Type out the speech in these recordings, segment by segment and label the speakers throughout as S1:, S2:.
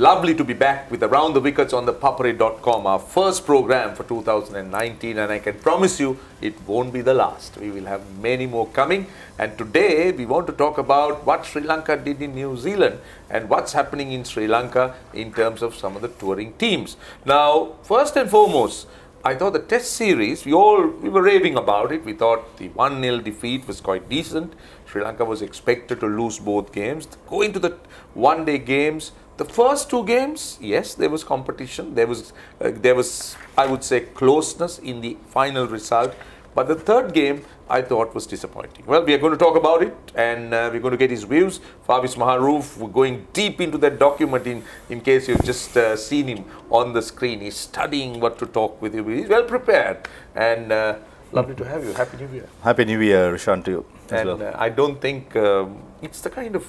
S1: lovely to be back with Around the Wickets on ThePapare.com, our first program for 2019, and I can promise you it won't be the last. We will have many more coming, and today we want to talk about what Sri Lanka did in New Zealand and what's happening in Sri Lanka in terms of some of the touring teams. Now, first and foremost, I thought the test series, we were raving about it. We thought the 1-0 defeat was quite decent. Sri Lanka was expected to lose both games. Going to the one-day games, the first two games, yes, there was competition. There was, I would say, closeness in the final result. But the third game, I thought, was disappointing. Well, we are going to talk about it, and we're going to get his views. Farveez Maharoof, we're going deep into that document in case you've just seen him on the screen. He's studying what to talk with you. He's well prepared, and lovely to have you. Happy New Year.
S2: Happy New Year, Roshan, to you as
S1: well. I don't think it's the kind of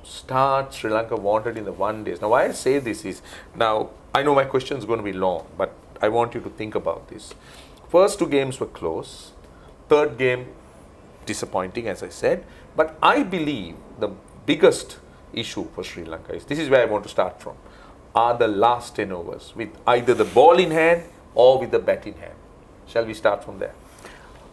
S1: start Sri Lanka wanted in the one days. Now, why I say this is, now, I know my question is going to be long, but I want you to think about this. First two games were close. Third game, disappointing, as I said. But I believe the biggest issue for Sri Lanka is, this is where I want to start from, are the last 10 overs with either the ball in hand or with the bat in hand. Shall we start from there?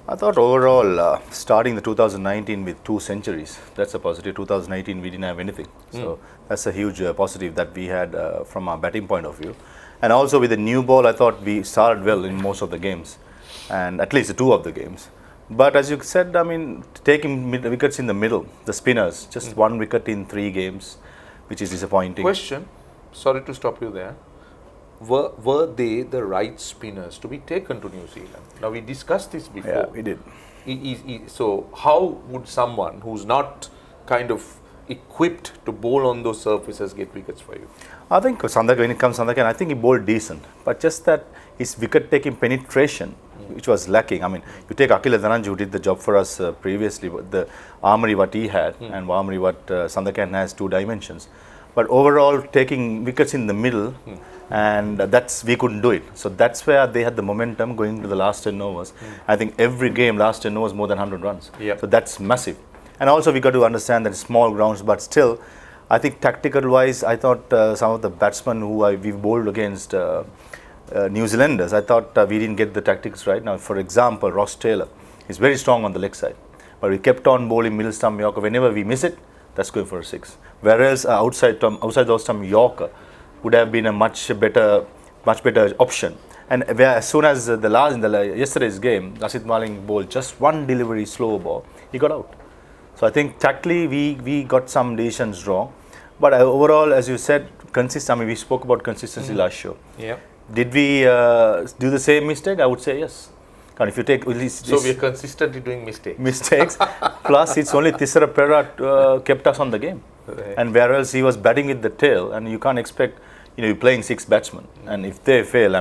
S2: I thought overall, starting the 2019 with 2 centuries, that's a positive. 2018, we didn't have anything. So that's a huge positive that we had from our batting point of view. And also with the new ball, I thought we started well in most of the games, and at least 2 of the games. But as you said, I mean, taking wickets in the middle, the spinners, just 1 wicket in 3 games, which is disappointing.
S1: Question, sorry to stop you there. Were they the right spinners to be taken to New Zealand? Now, we discussed this before.
S2: Yeah, we did.
S1: So, how would someone who's not kind of equipped to bowl on those surfaces get wickets for you?
S2: I think Sandak, when it comes to Sandak, I think he bowled decent. But just that his wicket-taking penetration, which was lacking. I mean, you take Akil Dhananjay, who did the job for us previously, the armory what he had and armory what Sandakan has 2 dimensions. But overall, taking wickets in the middle, and we couldn't do it. So that's where they had the momentum going to the last 10 overs. I think every game, last 10 overs, more than 100 runs.
S1: Yep.
S2: So that's massive. And also we got to understand that it's small grounds, but still, I think tactical-wise, I thought some of the batsmen who we've bowled against New Zealanders, I thought we didn't get the tactics right. Now, for example, Ross Taylor is very strong on the leg side, but we kept on bowling middle stump Yorker. Whenever we miss it, that's going for a 6. Whereas outside those stump Yorker would have been a much better option. And as soon as yesterday's game, Lasith Maling bowled just 1 delivery slow ball, he got out. So I think tactically we got some decisions wrong, but overall, as you said, consistent. I mean, we spoke about consistency last show.
S1: Yeah.
S2: Did we do the same mistake? I would say yes. And if you take
S1: so we are consistently doing
S2: mistakes. Plus, it's only Thisara Perera kept us on the game, and whereas he was batting with the tail, and you can't expect, you're playing 6 batsmen, and if they fail,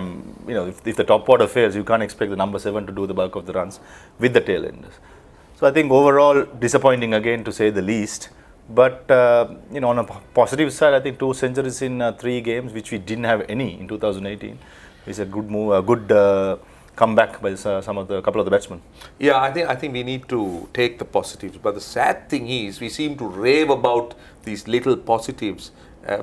S2: if the top order fails, you can't expect the number 7 to do the bulk of the runs with the tail enders. So I think overall disappointing again, to say the least. But on a positive side, I think 2 centuries in 3 games, which we didn't have any in 2018, is a good move, a good comeback by couple of the batsmen.
S1: Yeah, I think we need to take the positives. But the sad thing is, we seem to rave about these little positives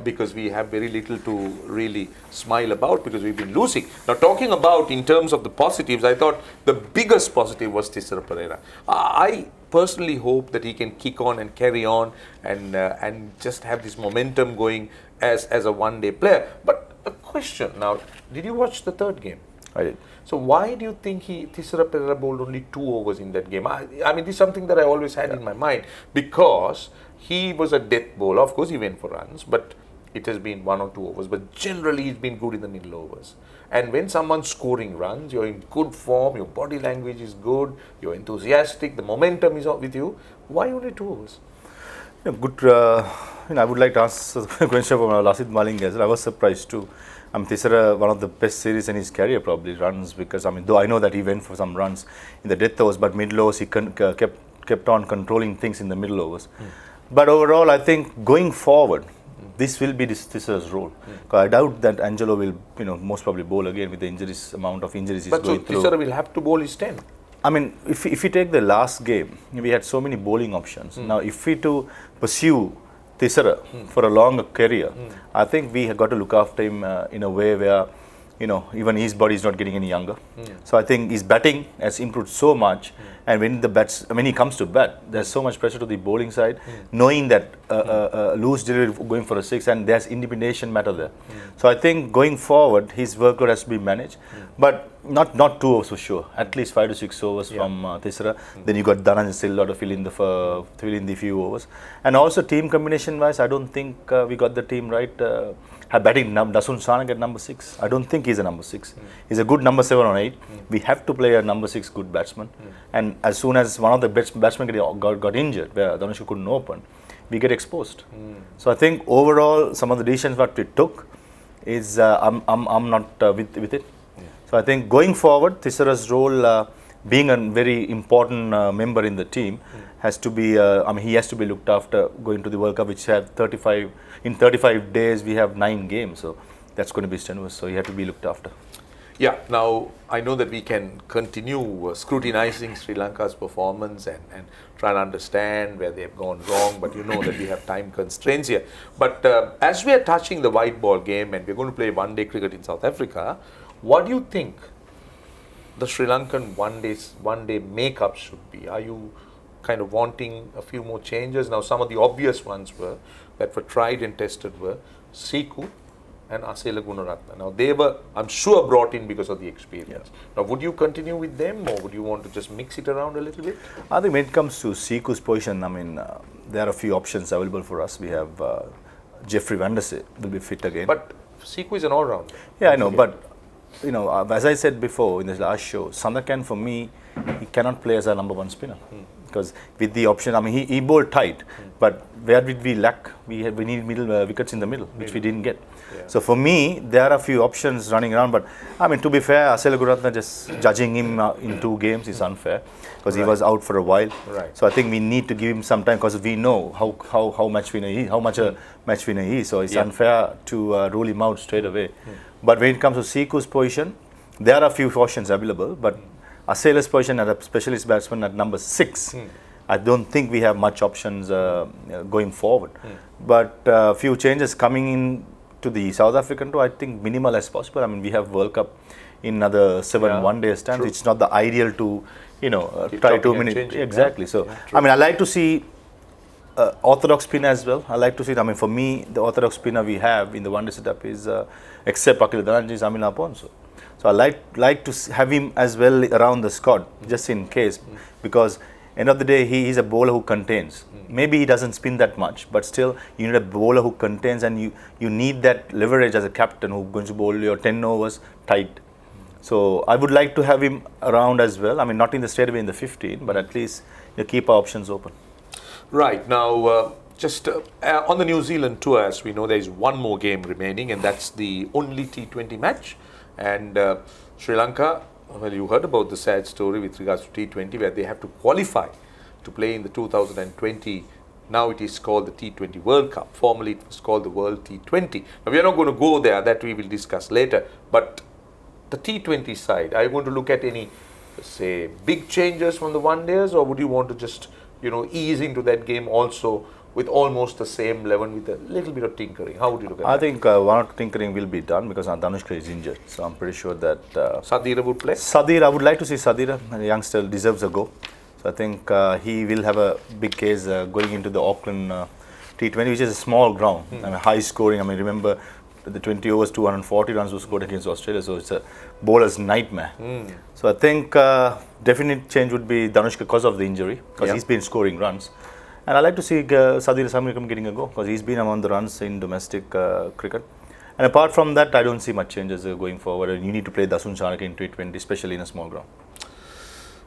S1: because we have very little to really smile about because we've been losing. Now, talking about in terms of the positives, I thought the biggest positive was Thisara Perera. I personally hope that he can kick on and carry on and just have this momentum going as a one-day player. But a question now, did you watch the third game?
S2: I did.
S1: So why do you think Thisara Perera bowled only 2 overs in that game? I mean, this is something that I always had in my mind, because he was a death bowler. Of course, he went for runs, but it has been 1 or 2 overs. But generally, he's been good in the middle overs. And when someone's scoring runs, you're in good form, your body language is good, you're enthusiastic, the momentum is with you. Why only 2 overs?
S2: Good. I would like to answer the question from Lasith Maling as well. I was surprised too. Thisara, one of the best series in his career, probably runs, because though I know that he went for some runs in the death overs, but middle overs he kept on controlling things in the middle overs. But overall, I think going forward, this will be Thisara's role. I doubt that Angelo will, most probably bowl again with the amount of injuries he's going through.
S1: But Thisara will have to bowl his 10.
S2: I mean, if you take the last game, we had so many bowling options. Now, if we to pursue Thisara for a longer career, I think we have got to look after him in a way where, even his body is not getting any younger. So I think his batting has improved so much, and when he comes to bat, there's so much pressure to the bowling side, knowing that loose delivery going for a six, and there's independence matter there. So I think going forward, his workload has to be managed, but not 2 overs for sure. At least 5 to 6 overs from Thisara. Then you got Dhananjay Silva to fill in the few overs, and also team combination wise, I don't think we got the team right. Batting Dasun Shanaka at number 6. I don't think he's a number 6. He's a good number 7 or 8. We have to play a number 6 good batsman. And as soon as one of the batsmen got injured, where Dhanushka couldn't open, we get exposed. So I think overall, some of the decisions what we took is I'm not with it. So I think going forward, Thisara's role, being a very important member in the team, has to be. He has to be looked after going to the World Cup, which have 35. In 35 days, we have 9 games, so that's going to be strenuous. So he had to be looked after.
S1: Yeah. Now I know that we can continue scrutinizing Sri Lanka's performance and try and understand where they have gone wrong, but you know that we have time constraints here. But as we are touching the white ball game and we're going to play one-day cricket in South Africa, what do you think the Sri Lankan one-day makeup should be? Are you kind of wanting a few more changes? Now, some of the obvious ones that were tried and tested were Siku and Asela Gunaratna. Now, they were, I'm sure, brought in because of the experience. Now, would you continue with them, or would you want to just mix it around a little bit?
S2: I think when it comes to Siku's position, there are a few options available for us. We have Jeffrey Vanderse will be fit again.
S1: But Siku is an all-rounder.
S2: Yeah, I know, but as I said before in the last show, Sandakan, for me, he cannot play as a number 1 spinner. Because with the option, he bowled tight, but where did we lack? We need middle wickets in the middle, which we didn't get. Yeah. So for me, there are a few options running around, but to be fair, Asela Gunaratna, just judging him in 2 games is unfair, because he was out for a while.
S1: Right.
S2: So I think we need to give him some time, because we know how much winner he is, how much a match winner he is. So it's unfair to rule him out straight away. But when it comes to Siku's position, there are a few options available, but Asela's position as a specialist batsman at number 6, I don't think we have much options going forward. But a few changes coming in to the South African tour, I think minimal as possible. We have World Cup in another 7 one-day stands. It's not the ideal to, try 2 minutes. Exactly. So, I like to see orthodox spinner as well. I like to see it. For me, the orthodox spinner we have in the one-day setup is, except Akil Dhananjay, is Amila Ponso. So I like to have him as well around the squad, just in case, because end of the day, he is a bowler who contains. Maybe he doesn't spin that much, but still you need a bowler who contains, and you need that leverage as a captain who's going to bowl your 10 overs tight. So I would like to have him around as well. Not in the straightaway in the 15, but at least keep our options open. Right.
S1: Now, just on the New Zealand tour, as we know, there is one more game remaining, and that's the only T20 match. And Sri Lanka, well, you heard about the sad story with regards to T20, where they have to qualify to play in the 2020. Now it is called the T20 World Cup. Formerly it was called the World T20. Now we are not going to go there, that we will discuss later. But the T20 side, are you going to look at any, say, big changes from the one-days, or would you want to just, ease into that game also with almost the same level, with a little bit of tinkering? How would you look at that?
S2: I think one tinkering will be done, because Dhanushka is injured. So I'm pretty sure that
S1: Sadira would play?
S2: I would like to see Sadira. The youngster deserves a go. So I think he will have a big case going into the Auckland T20, which is a small ground. High scoring. Remember the 20 overs, 240 runs was scored against Australia. So it's a bowler's nightmare. So I think definite change would be Dhanushka because of the injury, because he's been scoring runs. And I like to see Sadira Samirakam getting a go, because he's been among the runs in domestic cricket. And apart from that, I don't see much changes going forward. And you need to play Dasun Shanaka in T20, especially in a small ground.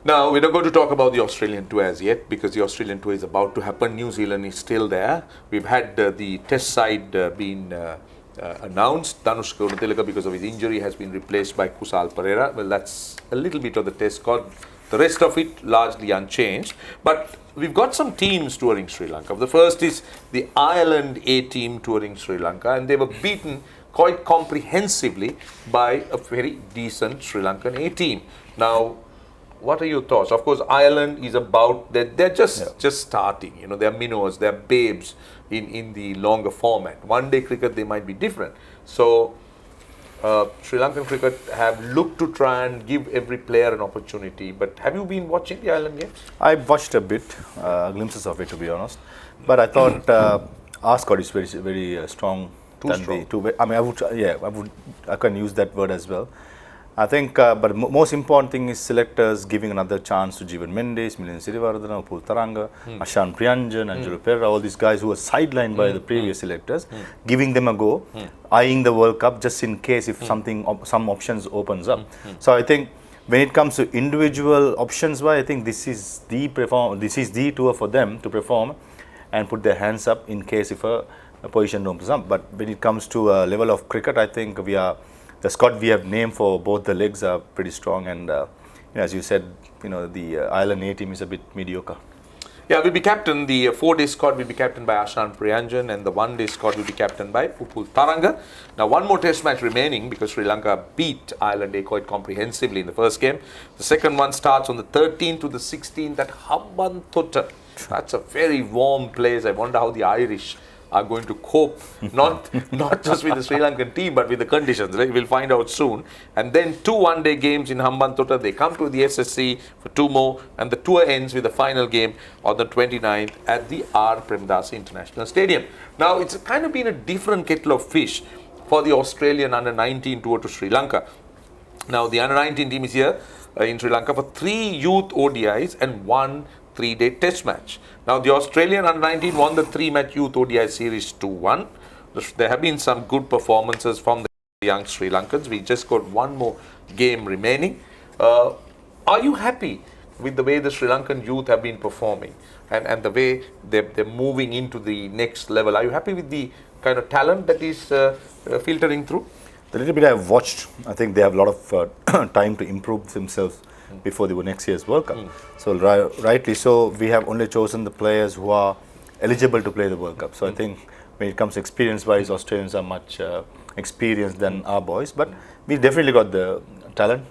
S1: Now, we're not going to talk about the Australian tour as yet, because the Australian tour is about to happen. New Zealand is still there. We've had the test side being announced. Dhanushka Gunatilaka, because of his injury, has been replaced by Thisara Perera. Well, that's a little bit of the test squad. The rest of it largely unchanged. But we've got some teams touring Sri Lanka. The first is the Ireland A team touring Sri Lanka, and they were beaten quite comprehensively by a very decent Sri Lankan A team. Now, what are your thoughts? Of course, Ireland is about, they're just starting. You know, they're minnows, they're babes in the longer format. One day cricket, they might be different. So, Sri Lankan cricket have looked to try and give every player an opportunity. But have you been watching the Ireland games?
S2: I watched a bit, glimpses of it, to be honest. But I thought our squad is very strong.
S1: Too strong.
S2: I mean, I can use that word as well. I think, but most important thing is selectors giving another chance to Jeevan Mendes, Milind Siriwardena, Upul Taranga, Ashan Priyanjan, Angelo Perera, all these guys who were sidelined by the previous selectors, giving them a go, eyeing the World Cup just in case if some options opens up. So I think when it comes to individual options, I think this is the tour for them to perform and put their hands up in case if a position opens up. But when it comes to a level of cricket, I think the squad we have named for both the legs are pretty strong, and as you said, the Ireland A team is a bit mediocre.
S1: Yeah, will be captain. The 4-day squad will be captained by Ashan Priyanjan, and the 1-day squad will be captained by Upul Taranga. Now, one more test match remaining because Sri Lanka beat Ireland A quite comprehensively in the first game. The second one starts on the 13th to the 16th at Hambantota. That's a very warm place. I wonder how the Irish are going to cope, not just with the Sri Lankan team, but with the conditions. Right? We'll find out soon. And then 2 one-day games in Hambantota. They come to the SSC for 2 more, and the tour ends with the final game on the 29th at the R. Premdasa International Stadium. Now, it's kind of been a different kettle of fish for the Australian under-19 tour to Sri Lanka. Now, the under-19 team is here in Sri Lanka for 3 youth ODIs and 1 3-day test match. Now, the Australian under-19 won the 3-match youth ODI series 2-1. There have been some good performances from the young Sri Lankans. We just got 1 more game remaining. Are you happy with the way the Sri Lankan youth have been performing and the way they're moving into the next level? Are you happy with the kind of talent that is filtering through?
S2: The little bit I've watched, I think they have a lot of time to improve themselves before the next year's World Cup. So rightly so, we have only chosen the players who are eligible to play the World Cup. So I think when it comes to experience-wise, Australians are much experienced than our boys. But we definitely got the talent.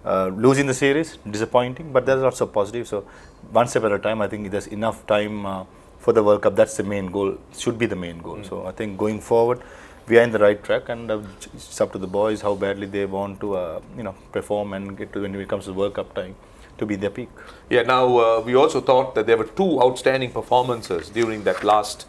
S2: Losing the series, disappointing, but there's lots of positives. So one step at a time, I think there's enough time for the World Cup. That's the main goal, should be the main goal. So I think going forward, we are in the right track, and it's up to the boys how badly they want to, perform and get to when it comes to the World Cup time to be their peak.
S1: Yeah. Now we also thought that there were 2 outstanding performances during that last,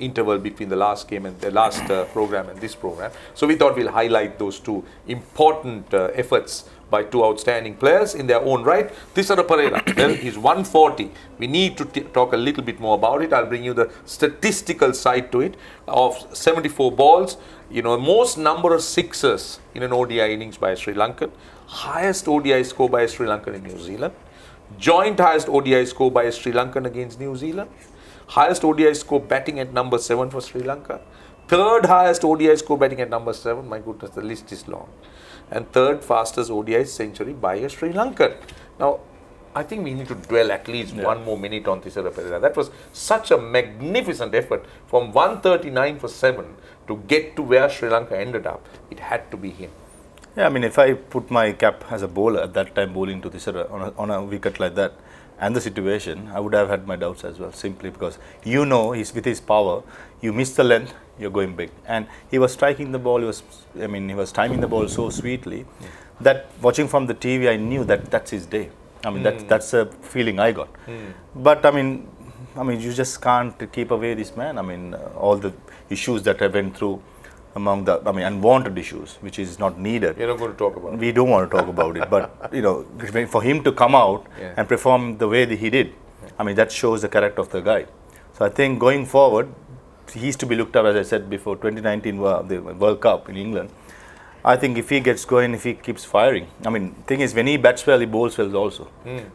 S1: interval between the last game and the last program and this program. So we thought we'll highlight those 2 important efforts by 2 outstanding players in their own right. Thisara Perera, well, he's 140. We need to talk a little bit more about it. I'll bring you the statistical side to it. Of 74 balls, most number of sixes in an ODI innings by a Sri Lankan, highest ODI score by a Sri Lankan in New Zealand, joint highest ODI score by a Sri Lankan against New Zealand, highest ODI score batting at number 7 for Sri Lanka, 3rd highest ODI score batting at number 7. My goodness, the list is long. And 3rd fastest ODI century by a Sri Lankan. Now, I think we need to dwell at least 1 more minute on Thisara Perera. That was such a magnificent effort from 139 for 7 to get to where Sri Lanka ended up. It had to be him.
S2: Yeah, I mean, if I put my cap as a bowler at that time, bowling to Thisara on a wicket like that, and the situation, I would have had my doubts as well, simply because he's with his power, you miss the length, you're going big. And he was striking the ball, he was timing the ball so sweetly that watching from the TV, I knew that that's his day. I mean, that's a feeling I got. But I mean, you just can't keep away this man. I mean, all the issues that I went through among the, unwanted issues, which is not needed.
S1: You're not going to talk about it.
S2: We don't want to talk about it, but, for him to come out and perform the way that he did, that shows the character of the guy. So I think going forward, he's to be looked at, as I said before, 2019 the World Cup in England. I think if he gets going, if he keeps firing, thing is, when he bats well, he bowls well also.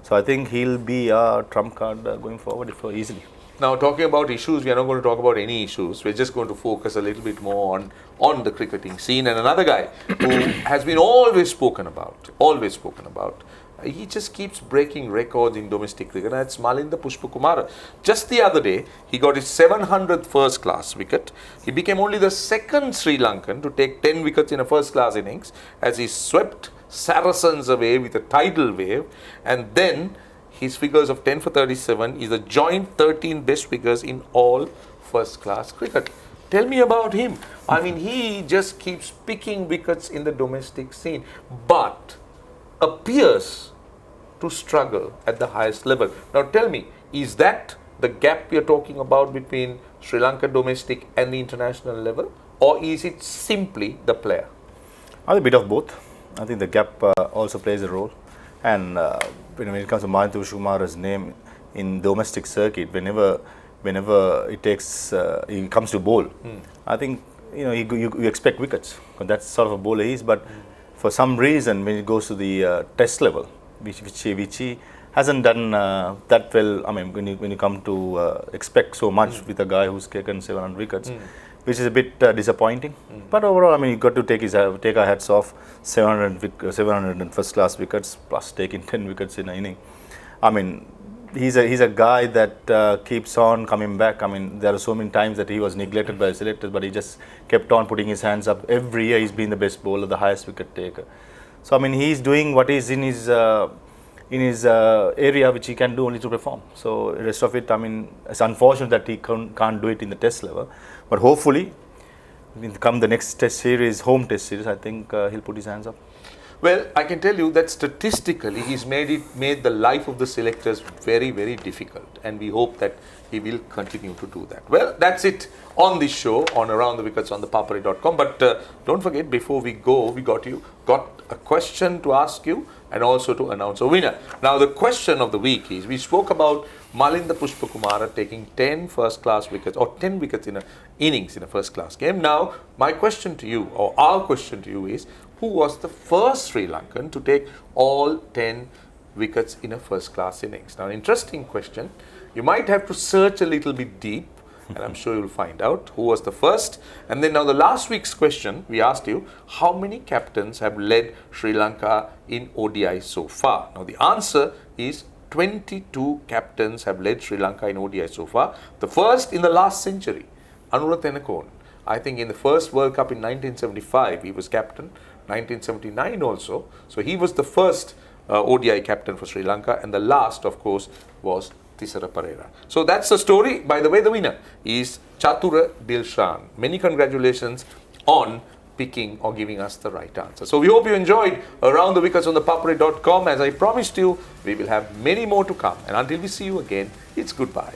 S2: So I think he'll be a trump card going forward easily.
S1: Now, talking about issues, we are not going to talk about any issues. We're just going to focus a little bit more on the cricketing scene. And another guy who has been always spoken about. He just keeps breaking records in domestic cricket. And that's Malinda Pushpakumara. Just the other day, he got his 700th first-class wicket. He became only the 2nd Sri Lankan to take 10 wickets in a first-class innings as he swept Saracens away with a tidal wave, and then his figures of 10 for 37 is a joint 13 best figures in all first-class cricket. Tell me about him. I mean, he just keeps picking wickets in the domestic scene, but appears to struggle at the highest level. Now tell me, is that the gap we are talking about between Sri Lanka domestic and the international level, or is it simply the player?
S2: A bit of both. I think the gap also plays a role. And when it comes to Mahinda Shumara's name in domestic circuit, whenever he comes to bowl, I think you expect wickets. That's sort of a bowler he is. But for some reason, when it goes to the test level, which he hasn't done that well. I mean, when you come to expect so much with a guy who's taken 700 wickets, which is a bit disappointing. But overall, I mean, you got to take our hats off. 700 first-class wickets plus taking 10 wickets in an inning. I mean, he's a guy that keeps on coming back. I mean, there are so many times that he was neglected by the selectors, but he just kept on putting his hands up. Every year, he's been the best bowler, the highest wicket taker. So I mean, he's doing what is in his area which he can do only to perform. So the rest of it, I mean, it's unfortunate that he can't do it in the test level. But hopefully, come the next test series, home test series, I think he'll put his hands up.
S1: Well, I can tell you that statistically, he's made the life of the selectors very, very difficult, and we hope that he will continue to do that. Well, that's it on this show on Around the Wickets on ThePapare.com. But don't forget, before we go, we got a question to ask you and also to announce a winner. Now, the question of the week is, we spoke about Malinda Pushpakumara taking 10 first-class wickets or 10 wickets in an innings in a first-class game. Now, my question to you, or our question to you is, who was the first Sri Lankan to take all 10 wickets in a first-class innings? Now, an interesting question. You might have to search a little bit deep, and I'm sure you'll find out who was the first. And then now the last week's question, we asked you, how many captains have led Sri Lanka in ODI so far? Now, the answer is 22 captains have led Sri Lanka in ODI so far. The first in the last century, Anura Tennakoon. I think in the first World Cup in 1975, he was captain. 1979 also. So he was the first ODI captain for Sri Lanka, and the last, of course, was Thisara Perera. So that's the story. By the way, the winner is Chatura Dilshan. Many congratulations on picking or giving us the right answer. So we hope you enjoyed Around the Wickets on ThePapare.com. As I promised you, we will have many more to come. And until we see you again, it's goodbye.